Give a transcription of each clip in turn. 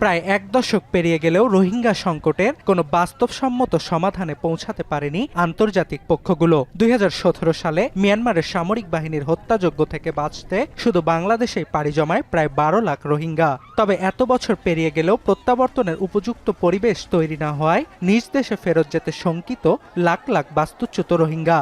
প্রায় এক দশক পেরিয়ে গেলেও রোহিঙ্গা সংকটের কোনো বাস্তবসম্মত সমাধানে পৌঁছাতে পারেনি আন্তর্জাতিক পক্ষগুলো। ২০১৭ সালে মিয়ানমারের সামরিক বাহিনীর হত্যাযজ্ঞ থেকে বাঁচতে শুধু বাংলাদেশেই পাড়ি জমায় প্রায় ১২ লাখ রোহিঙ্গা। তবে এত বছর পেরিয়ে গেলেও প্রত্যাবর্তনের উপযুক্ত পরিবেশ তৈরি না হওয়ায় নিজ দেশে ফেরত যেতে শঙ্কিত লাখ লাখ বাস্তুচ্যুত রোহিঙ্গা।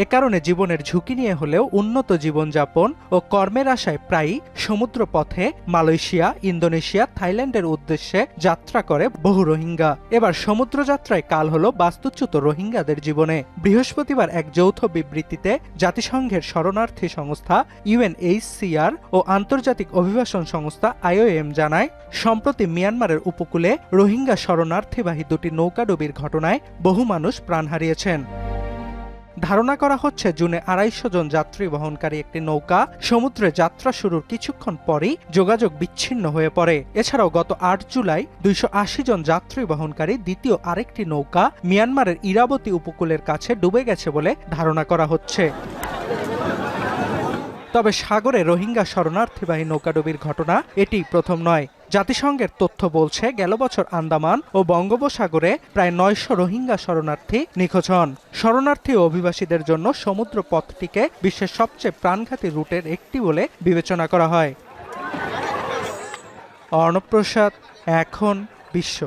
এ কারণে জীবনের ঝুঁকি নিয়ে হলেও উন্নত জীবনযাপন ও কর্মের আশায় প্রায়ই সমুদ্রপথে মালয়েশিয়া, ইন্দোনেশিয়া, থাইল্যান্ডের উদ্দেশ্যে যাত্রা করে বহু রোহিঙ্গা। এবার সমুদ্রযাত্রায় কাল হলো বাস্তুচ্যুত রোহিঙ্গাদের জীবনে। বৃহস্পতিবার এক যৌথ বিবৃতিতে জাতিসংঘের শরণার্থী সংস্থা UNHCR ও আন্তর্জাতিক অভিবাসন সংস্থা IOM জানায়, সম্প্রতি মিয়ানমারের উপকূলে রোহিঙ্গা শরণার্থীবাহী দুটি নৌকাডুবির ঘটনায় বহু মানুষ প্রাণ হারিয়েছেন। ধারণা করা হচ্ছে জুনে ২৫০ জন যাত্রী বহনকারী একটি নৌকা সমুদ্রে যাত্রা শুরুর কিছুক্ষণ পরই যোগাযোগ বিচ্ছিন্ন হয়ে পড়ে। এছাড়াও গত ৮ জুলাই ২৮০ জন যাত্রী বহনকারী দ্বিতীয় আরেকটি নৌকা মিয়ানমারের ইরাবতী উপকূলের কাছে ডুবে গেছে বলে ধারণা করা হচ্ছে। তবে সাগরে রোহিঙ্গা শরণার্থীবাহী নৌকাডুবির ঘটনা এটি প্রথম নয়। জাতিসংঘের তথ্য বলছে, গেল বছর আন্দামান ও বঙ্গোপসাগরে প্রায় ৯০০ রোহিঙ্গা শরণার্থী নিখোঁজ হন। শরণার্থী ও অভিবাসীদের জন্য সমুদ্র পথটিকে বিশ্বের সবচেয়ে প্রাণঘাতী রুটের একটি বলে বিবেচনা করা হয়। অর্ণব প্রসাদ, এখন বিশ্ব।